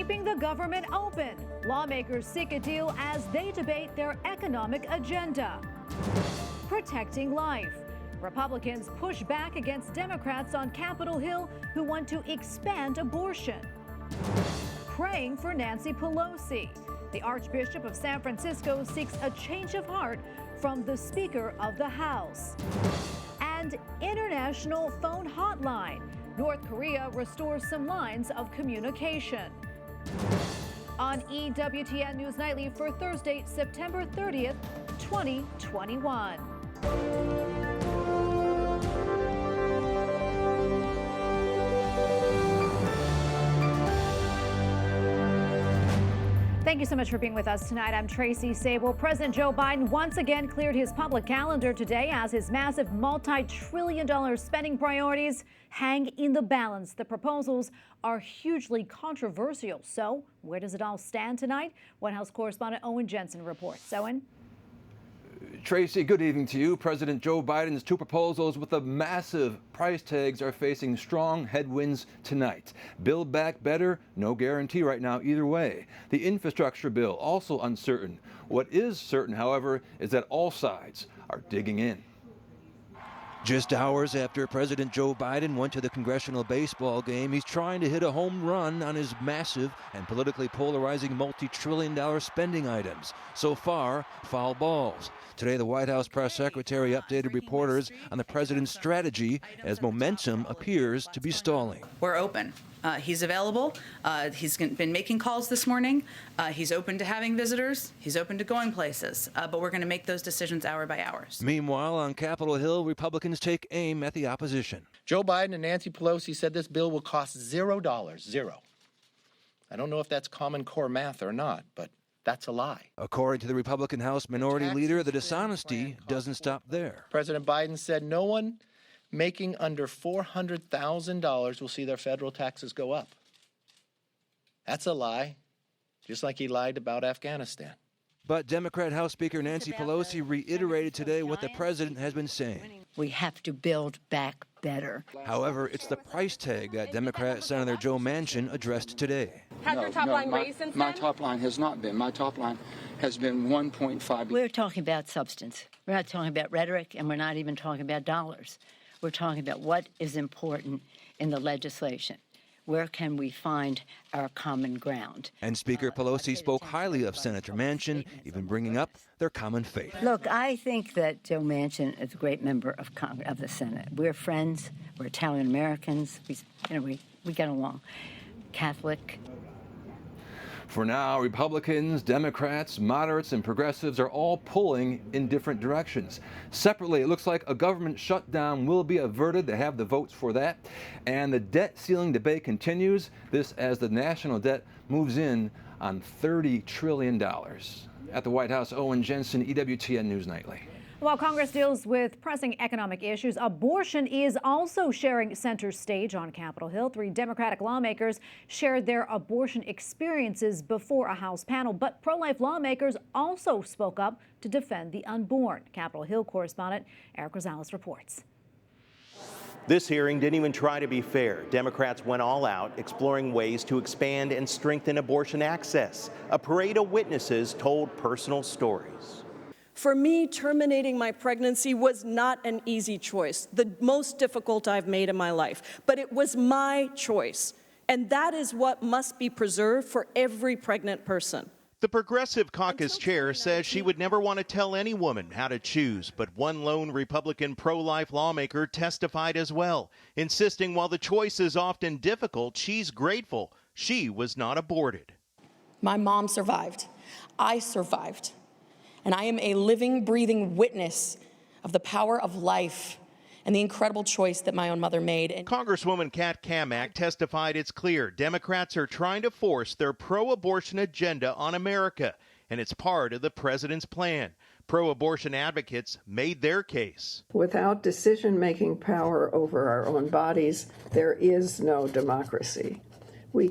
Keeping the government open. Lawmakers seek a deal as they debate their economic agenda. Protecting life. Republicans push back against Democrats on Capitol Hill who want to expand abortion. Praying for Nancy Pelosi. The Archbishop of San Francisco seeks a change of heart from the Speaker of the House. And international phone hotline. North Korea restores some lines of communication. On EWTN News Nightly for Thursday, September 30th, 2021. Thank you so much for being with us tonight. I'm Tracy Sable. President Joe Biden once again cleared his public calendar today as his massive multi-trillion-dollar spending priorities hang in the balance. The proposals are hugely controversial. So where does it all stand tonight? White House correspondent Owen Jensen reports. Owen? Tracy, good evening to you. President Joe Biden's two proposals with the massive price tags are facing strong headwinds tonight. Build Back Better, no guarantee right now either way. The infrastructure bill, also uncertain. What is certain, however, is that all sides are digging in. Just hours after President Joe Biden went to the congressional baseball game, he's trying to hit a home run on his massive and politically polarizing multi-trillion-dollar spending items. So far, foul balls. Today, the White House press secretary updated reporters on the president's strategy as momentum appears to be stalling. We're open. He's available. He's been making calls this morning. He's open to having visitors. He's open to going places. But we're going to make those decisions hour by hour. Meanwhile, on Capitol Hill, Republicans take aim at the opposition. Joe Biden and Nancy Pelosi said this bill will cost $0. Zero. I don't know if that's Common Core math or not, but that's a lie. According to the Republican House Minority Leader, the dishonesty doesn't stop there. President Biden said no one making under $400,000 will see their federal taxes go up. That's a lie, just like he lied about Afghanistan. But Democrat House Speaker Nancy Pelosi reiterated today what the president has been saying. We have to build back better. However, it's the price tag that Democrat Senator Joe Manchin addressed today. Has your top line raised since then? My top line has not been. My top line has been 1.5. We're talking about substance. We're not talking about rhetoric, and we're not even talking about dollars. We're talking about what is important in the legislation. Where can we find our common ground? And Speaker Pelosi spoke highly of Senator Manchin, even bringing up their common faith. Look, I think that Joe Manchin is a great member of the Senate. We're friends. We're Italian Americans. We get along. Catholic. For now, Republicans, Democrats, moderates, and progressives are all pulling in different directions. Separately, it looks like a government shutdown will be averted. They have the votes for that. And the debt ceiling debate continues. This as the national debt moves in on $30 trillion. At the White House, Owen Jensen, EWTN News Nightly. While Congress deals with pressing economic issues, abortion is also sharing center stage on Capitol Hill. 3 Democratic lawmakers shared their abortion experiences before a House panel, but pro-life lawmakers also spoke up to defend the unborn. Capitol Hill correspondent Eric Rosales reports. This hearing didn't even try to be fair. Democrats went all out, exploring ways to expand and strengthen abortion access. A parade of witnesses told personal stories. For me, terminating my pregnancy was not an easy choice, the most difficult I've made in my life, but it was my choice. And that is what must be preserved for every pregnant person. The Progressive Caucus chair says she would never want to tell any woman how to choose, but one lone Republican pro-life lawmaker testified as well, insisting while the choice is often difficult, she's grateful she was not aborted. My mom survived. I survived. And I am a living, breathing witness of the power of life and the incredible choice that my own mother made. Congresswoman Kat Kamak testified it's clear Democrats are trying to force their pro-abortion agenda on America, and it's part of the president's plan. Pro-abortion advocates made their case. Without decision-making power over our own bodies, there is no democracy. We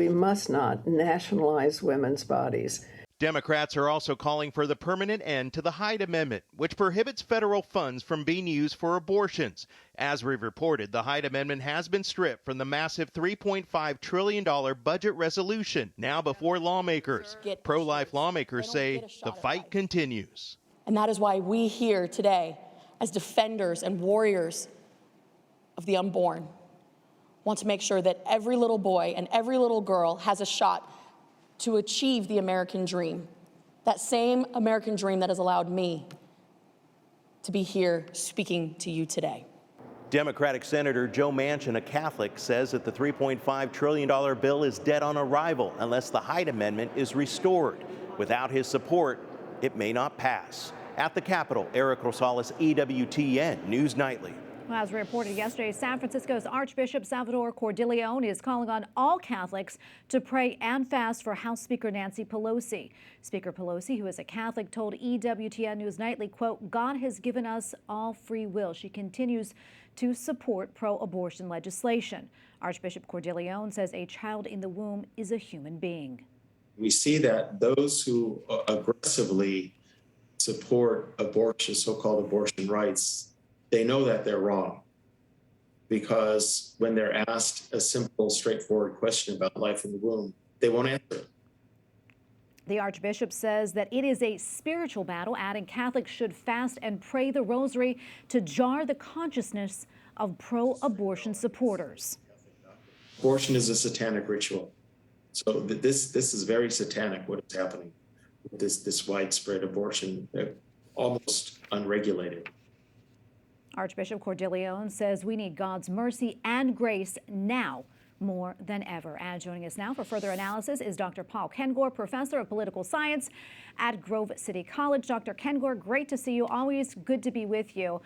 must not nationalize women's bodies. Democrats are also calling for the permanent end to the Hyde Amendment, which prohibits federal funds from being used for abortions. As we've reported, the Hyde Amendment has been stripped from the massive $3.5 trillion budget resolution now before lawmakers. Pro-life lawmakers say the fight continues. And that is why we here today, as defenders and warriors of the unborn, want to make sure that every little boy and every little girl has a shot to achieve the American dream, that same American dream that has allowed me to be here speaking to you today. Democratic Senator Joe Manchin, a Catholic, says that the $3.5 trillion bill is dead on arrival unless the Hyde Amendment is restored. Without his support, it may not pass. At the Capitol, Eric Rosales, EWTN News Nightly. Well, as reported yesterday, San Francisco's Archbishop Salvatore Cordileone is calling on all Catholics to pray and fast for House Speaker Nancy Pelosi. Speaker Pelosi, who is a Catholic, told EWTN News Nightly, quote, "God has given us all free will." She continues to support pro-abortion legislation. Archbishop Cordileone says a child in the womb is a human being. We see that those who aggressively support abortion, so-called abortion rights, they know that they're wrong, because when they're asked a simple, straightforward question about life in the womb, they won't answer it. The Archbishop says that it is a spiritual battle, adding Catholics should fast and pray the rosary to jar the consciousness of pro-abortion supporters. Abortion is a satanic ritual. So this is very satanic, what is happening with this widespread abortion, almost unregulated. Archbishop Cordileone says we need God's mercy and grace now more than ever. And joining us now for further analysis is Dr. Paul Kengor, professor of political science at Grove City College. Dr. Kengor, great to see you. Always good to be with you.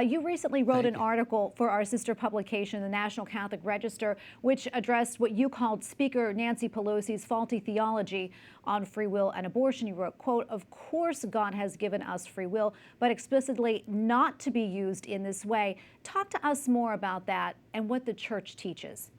You recently wrote an article for our sister publication, the National Catholic Register, which addressed what you called Speaker Nancy Pelosi's faulty theology on free will and abortion. You wrote, quote, "Of course God has given us free will, but explicitly not to be used in this way." Talk to us more about that and what the church teaches.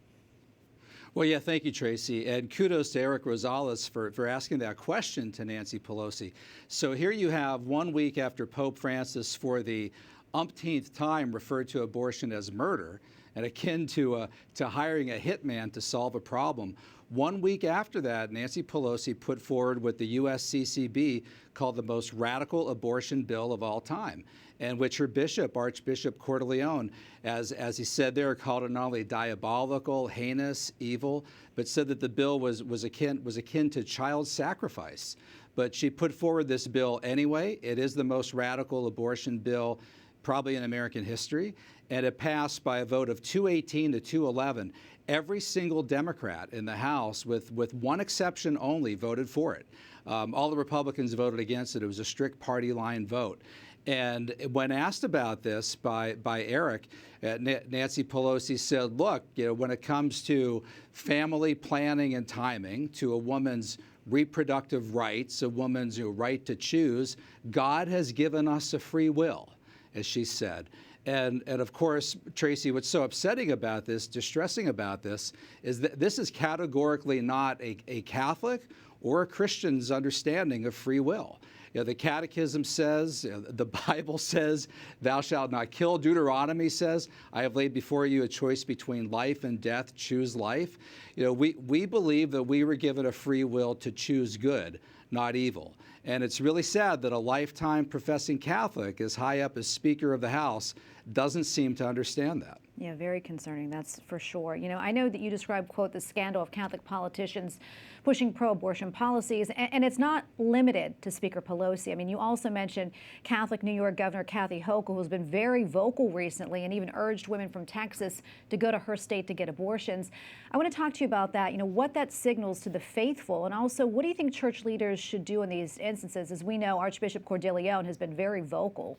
Well, yeah, thank you, Tracy. And kudos to Eric Rosales for asking that question to Nancy Pelosi. So here you have 1 week after Pope Francis, for the umpteenth time, referred to abortion as murder and akin to hiring a hitman to solve a problem. 1 week after that, Nancy Pelosi put forward what the USCCB called the most radical abortion bill of all time, and which her bishop, Archbishop Cordileone, as he said there, called it not only diabolical, heinous, evil, but said that the bill was akin to child sacrifice. But she put forward this bill anyway. It is the most radical abortion bill probably in American history, and it passed by a vote of 218 to 211. Every single Democrat in the House, with one exception only, voted for it. All the Republicans voted against it. It was a strict party line vote. And when asked about this by Eric, Nancy Pelosi said, look, when it comes to family planning and timing, to a woman's reproductive rights, a woman's right to choose, God has given us a free will, as she said. And of course, Tracy, what's so upsetting about this, distressing about this, is that this is categorically not a Catholic or a Christian's understanding of free will. The Catechism says, the Bible says, thou shalt not kill. Deuteronomy says, I have laid before you a choice between life and death, choose life. We believe that we were given a free will to choose good, not evil. And it's really sad that a lifetime professing Catholic, as high up as Speaker of the House, doesn't seem to understand that. Yeah, very concerning, that's for sure. I know that you described, quote, the scandal of Catholic politicians pushing pro-abortion policies, and it's not limited to Speaker Pelosi. I mean, you also mentioned Catholic New York Governor Kathy Hochul, who's been very vocal recently and even urged women from Texas to go to her state to get abortions. I want to talk to you about that, what that signals to the faithful, and also what do you think church leaders should do in these instances? As we know, Archbishop Cordileone has been very vocal.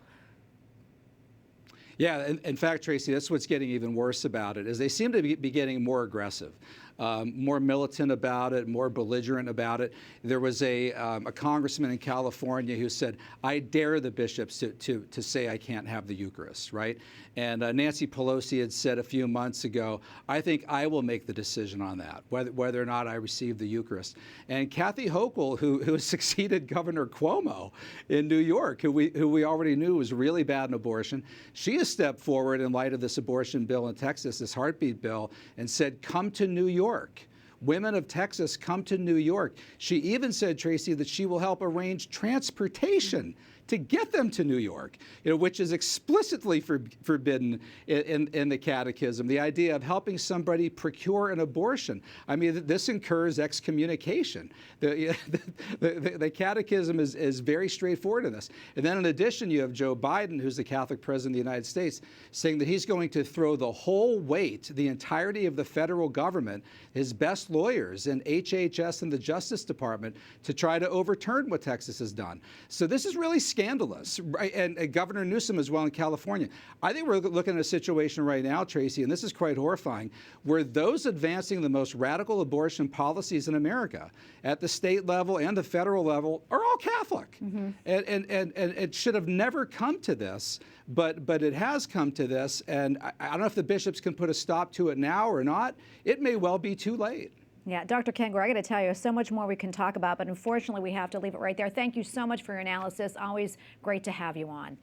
Yeah, in fact, Tracy, that's what's getting even worse about it, is they seem to be getting more aggressive. more militant about it, more belligerent about it. There was a congressman in California who said, I dare the bishops to say I can't have the Eucharist, right? And Nancy Pelosi had said a few months ago, I think I will make the decision on that, whether or not I receive the Eucharist. And Kathy Hochul, who succeeded Governor Cuomo in New York, who we already knew was really bad in abortion, she has stepped forward in light of this abortion bill in Texas, this heartbeat bill, and said, come to New York. Women of Texas, come to New York. She even said, Tracy, that she will help arrange transportation to get them to New York, which is explicitly forbidden in the Catechism. The idea of helping somebody procure an abortion. I mean, this incurs excommunication. The Catechism is very straightforward in this. And then in addition, you have Joe Biden, who's the Catholic President of the United States, saying that he's going to throw the whole weight, the entirety of the federal government, his best lawyers in HHS and the Justice Department, to try to overturn what Texas has done. So this is really scandalous, right? And Governor Newsom as well in California. I think we're looking at a situation right now, Tracy, and this is quite horrifying, where those advancing the most radical abortion policies in America at the state level and the federal level are all Catholic. Mm-hmm. And it should have never come to this, but it has come to this. And I don't know if the bishops can put a stop to it now or not. It may well be too late. Yeah, Dr. Kengor, I got to tell you, so much more we can talk about, but unfortunately we have to leave it right there. Thank you so much for your analysis. Always great to have you on.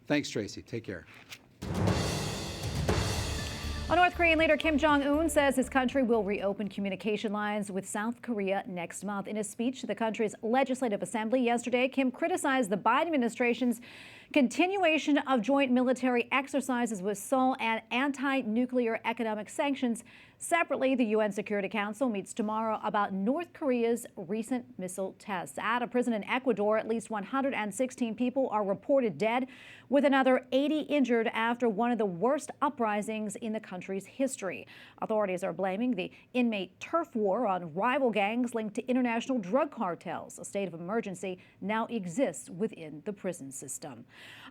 Thanks, Tracy. Take care. North Korean leader Kim Jong-un says his country will reopen communication lines with South Korea next month. In a speech to the country's legislative assembly yesterday, Kim criticized the Biden administration's continuation of joint military exercises with Seoul and anti-nuclear economic sanctions. Separately, the UN Security Council meets tomorrow about North Korea's recent missile tests. At a prison in Ecuador, at least 116 people are reported dead, with another 80 injured after one of the worst uprisings in the country's history. Authorities are blaming the inmate turf war on rival gangs linked to international drug cartels. A state of emergency now exists within the prison system.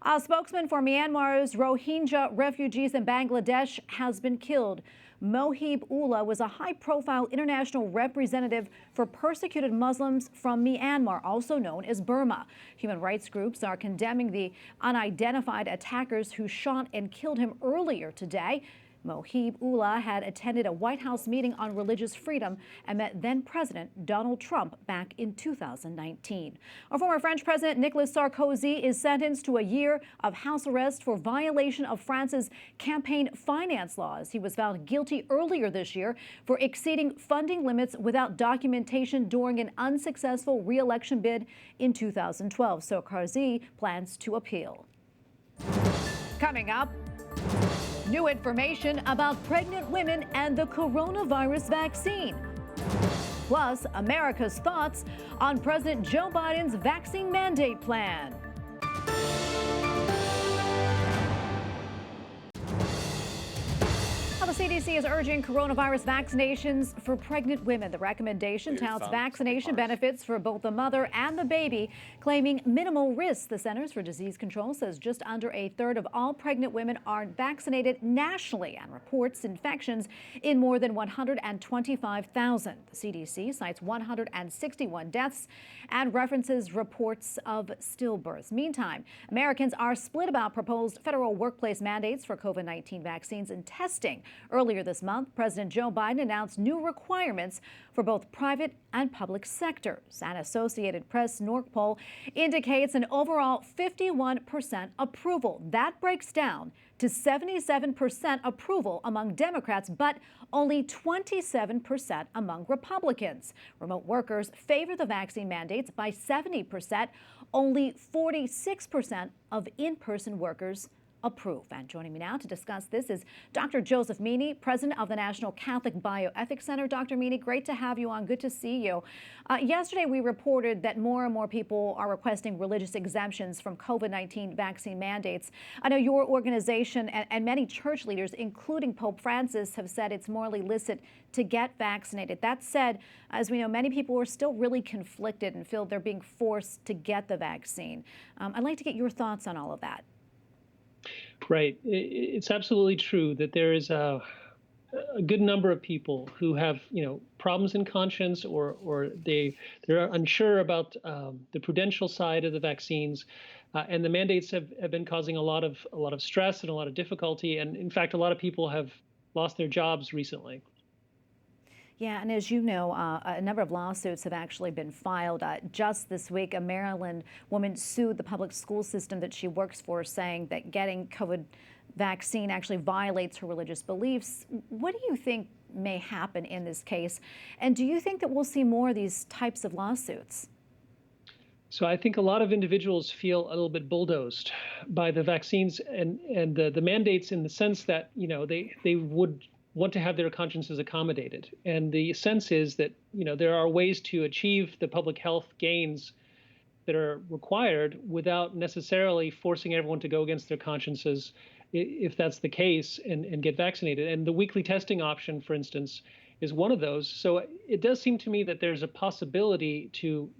A spokesman for Myanmar's Rohingya refugees in Bangladesh has been killed. Mohib Ullah was a high-profile international representative for persecuted Muslims from Myanmar, also known as Burma. Human rights groups are condemning the unidentified attackers who shot and killed him earlier today. Mohib Ullah had attended a White House meeting on religious freedom and met then-President Donald Trump back in 2019. Our former French President Nicolas Sarkozy is sentenced to a year of house arrest for violation of France's campaign finance laws. He was found guilty earlier this year for exceeding funding limits without documentation during an unsuccessful re-election bid in 2012. Sarkozy plans to appeal. Coming up, new information about pregnant women and the coronavirus vaccine. Plus, America's thoughts on President Joe Biden's vaccine mandate plan. The CDC is urging coronavirus vaccinations for pregnant women. The recommendation touts vaccination benefits for both the mother and the baby, claiming minimal risks. The Centers for Disease Control says just under a third of all pregnant women are vaccinated nationally and reports infections in more than 125,000. The CDC cites 161 deaths and references reports of stillbirths. Meantime, Americans are split about proposed federal workplace mandates for COVID-19 vaccines and testing. Earlier this month, President Joe Biden announced new requirements for both private and public sectors. An Associated Press-NORC poll indicates an overall 51% approval. That breaks down to 77% approval among Democrats, but only 27% among Republicans. Remote workers favor the vaccine mandates by 70%. Only 46% of in-person workers approve. And joining me now to discuss this is Dr. Joseph Meaney, president of the National Catholic Bioethics Center. Dr. Meaney, great to have you on. Good to see you. Yesterday, we reported that more and more people are requesting religious exemptions from COVID-19 vaccine mandates. I know your organization and many church leaders, including Pope Francis, have said it's morally licit to get vaccinated. That said, as we know, many people are still really conflicted and feel they're being forced to get the vaccine. I'd like to get your thoughts on all of that. Right. It's absolutely true that there is a a good number of people who have, problems in conscience, or they're unsure about the prudential side of the vaccines, and the mandates have been causing a lot of stress and a lot of difficulty, and in fact, a lot of people have lost their jobs recently. Yeah, and as you know, a number of lawsuits have actually been filed. Just this week, a Maryland woman sued the public school system that she works for, saying that getting COVID vaccine actually violates her religious beliefs. What do you think may happen in this case? And do you think that we'll see more of these types of lawsuits? So I think a lot of individuals feel a little bit bulldozed by the vaccines and the mandates, in the sense that, they would want to have their consciences accommodated. And the sense is that, there are ways to achieve the public health gains that are required without necessarily forcing everyone to go against their consciences, if that's the case, and get vaccinated. And the weekly testing option, for instance, is one of those. So it does seem to me that there's a possibility to,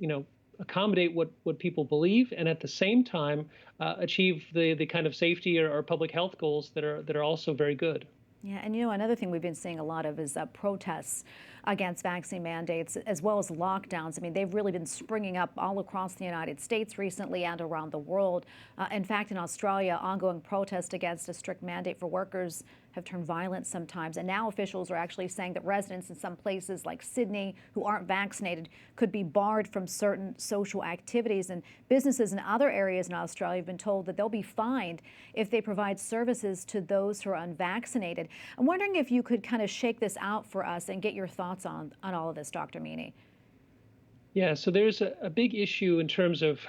accommodate what people believe, and at the same time achieve the kind of safety or public health goals that are also very good. Yeah, and another thing we've been seeing a lot of is protests against vaccine mandates, as well as lockdowns. I mean, they've really been springing up all across the United States recently and around the world. In fact, in Australia, ongoing protests against a strict mandate for workers have turned violent sometimes. And now officials are actually saying that residents in some places like Sydney who aren't vaccinated could be barred from certain social activities. And businesses in other areas in Australia have been told that they'll be fined if they provide services to those who are unvaccinated. I'm wondering if you could kind of shake this out for us and get your thoughts on all of this, Dr. Meaney. Yeah, so there's a big issue in terms of,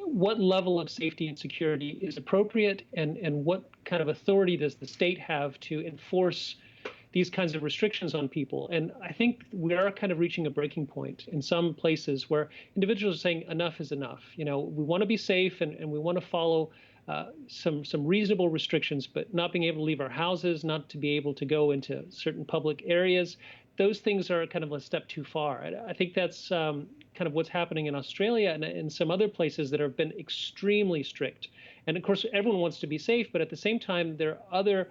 what level of safety and security is appropriate, and what kind of authority does the state have to enforce these kinds of restrictions on people. And I think we are kind of reaching a breaking point in some places where individuals are saying enough is enough. We want to be safe, and we want to follow some reasonable restrictions, but not being able to leave our houses, not to be able to go into certain public areas. Those things are kind of a step too far. I think that's kind of what's happening in Australia and in some other places that have been extremely strict. And of course, everyone wants to be safe, but at the same time, there are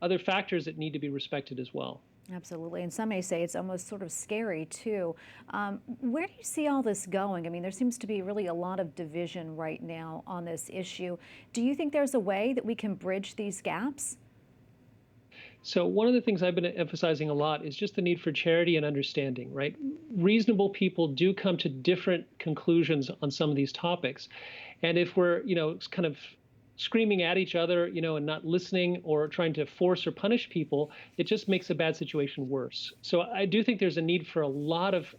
other factors that need to be respected as well. Absolutely. And some may say it's almost sort of scary, too. Where do you see all this going? I mean, there seems to be really a lot of division right now on this issue. Do you think there's a way that we can bridge these gaps? So one of the things I've been emphasizing a lot is just the need for charity and understanding, right? Reasonable people do come to different conclusions on some of these topics. And if we're, kind of screaming at each other, and not listening or trying to force or punish people, it just makes a bad situation worse. So I do think there's a need for a lot of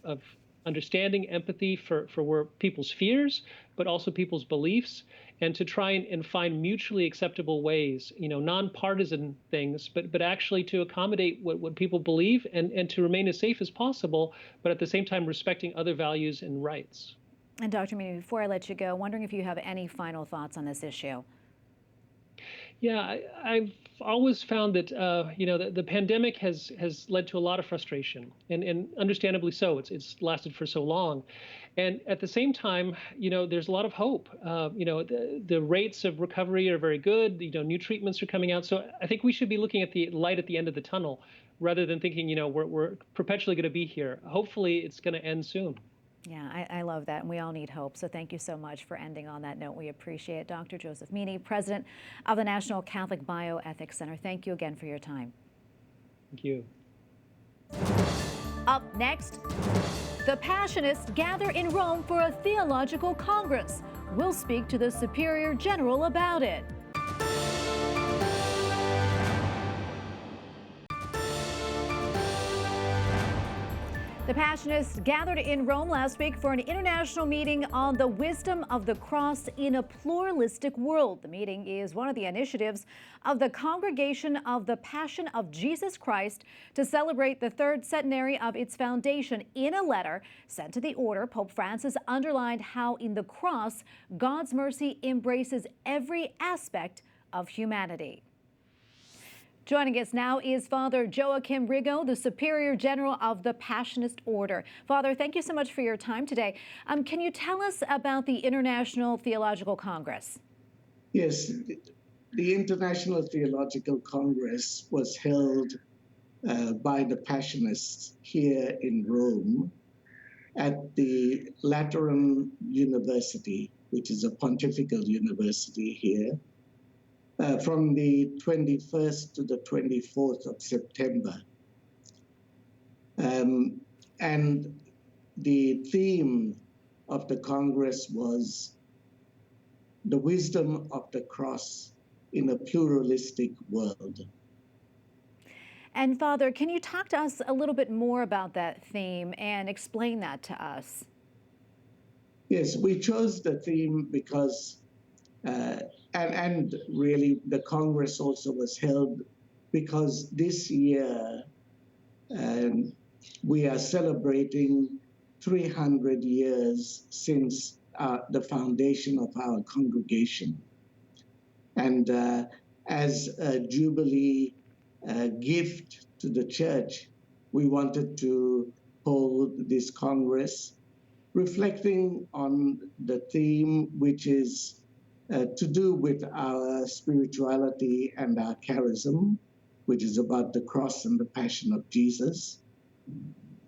understanding, empathy for where people's fears, but also people's beliefs, and to try and find mutually acceptable ways, nonpartisan things, but actually to accommodate what people believe, and to remain as safe as possible, but at the same time respecting other values and rights. And Dr. Meaney, before I let you go, wondering if you have any final thoughts on this issue. Yeah, I've always found that the pandemic has led to a lot of frustration, and understandably so. It's lasted for so long, and at the same time, there's a lot of hope. The rates of recovery are very good. New treatments are coming out. So I think we should be looking at the light at the end of the tunnel, rather than thinking we're perpetually going to be here. Hopefully, it's going to end soon. Yeah, I love that, and we all need hope. So thank you so much for ending on that note. We appreciate it. Dr. Joseph Meaney, president of the National Catholic Bioethics Center. Thank you again for your time. Thank you. Up next, the Passionists gather in Rome for a theological congress. We'll speak to the Superior General about it. The Passionists gathered in Rome last week for an international meeting on the wisdom of the cross in a pluralistic world. The meeting is one of the initiatives of the Congregation of the Passion of Jesus Christ to celebrate the third centenary of its foundation. In a letter sent to the order, Pope Francis underlined how in the cross, God's mercy embraces every aspect of humanity. Joining us now is Father Joachim Rego, the Superior General of the Passionist Order. Father, thank you so much for your time today. Can you tell us about the International Theological Congress? Yes, the International Theological Congress was held by the Passionists here in Rome at the Lateran University, which is a pontifical university here, from the 21st to the 24th of September. And the theme of the Congress was the wisdom of the cross in a pluralistic world. And Father, can you talk to us a little bit more about that theme and explain that to us? Yes, we chose the theme because, and really the Congress also was held because this year we are celebrating 300 years since the foundation of our congregation. And as a Jubilee gift to the church, we wanted to hold this Congress reflecting on the theme, which is to do with our spirituality and our charism, which is about the cross and the passion of Jesus.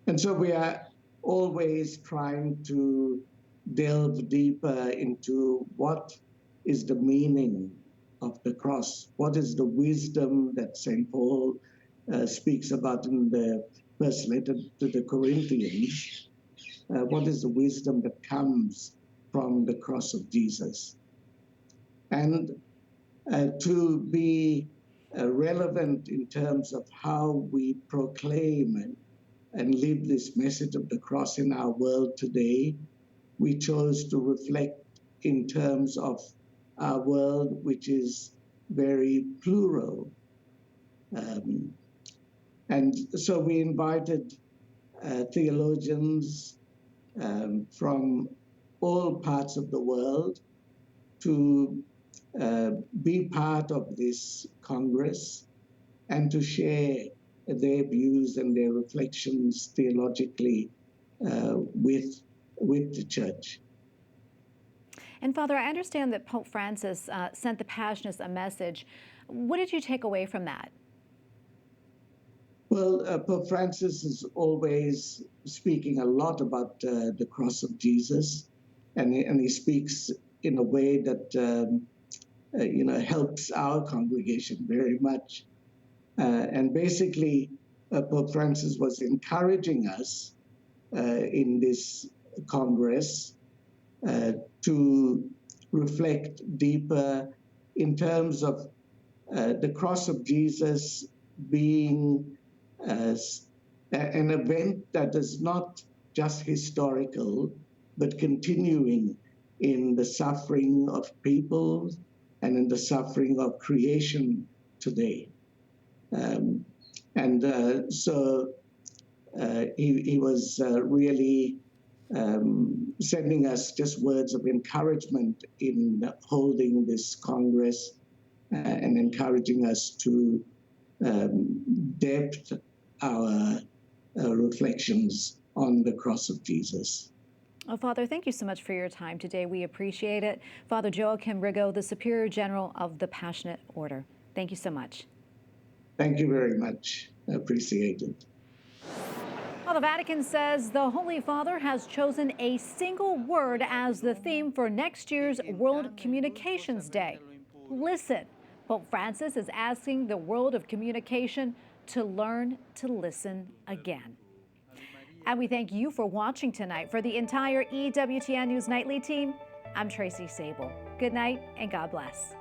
And so we are always trying to delve deeper into what is the meaning of the cross, what is the wisdom that St. Paul speaks about in the first letter to the Corinthians, what is the wisdom that comes from the cross of Jesus. And to be relevant in terms of how we proclaim and live this message of the cross in our world today, we chose to reflect in terms of our world, which is very plural. And so we invited theologians from all parts of the world to be part of this Congress and to share their views and their reflections theologically with the church. And Father, I understand that Pope Francis sent the Passionists a message. What did you take away from that? Well, Pope Francis is always speaking a lot about the cross of Jesus, and he speaks in a way that helps our congregation very much. And basically, Pope Francis was encouraging us in this Congress to reflect deeper in terms of the cross of Jesus being an event that is not just historical, but continuing in the suffering of people and in the suffering of creation today. So he was really sending us just words of encouragement in holding this Congress and encouraging us to depth our reflections on the cross of Jesus. Oh, Father, thank you so much for your time today. We appreciate it. Father Joachim Rego, the Superior General of the Passionist Order. Thank you so much. Thank you very much. I appreciate it. Well, the Vatican says the Holy Father has chosen a single word as the theme for next year's World Communications Day. Listen. Pope Francis is asking the world of communication to learn to listen again. And we thank you for watching tonight. For the entire EWTN News Nightly team, I'm Tracy Sable. Good night and God bless.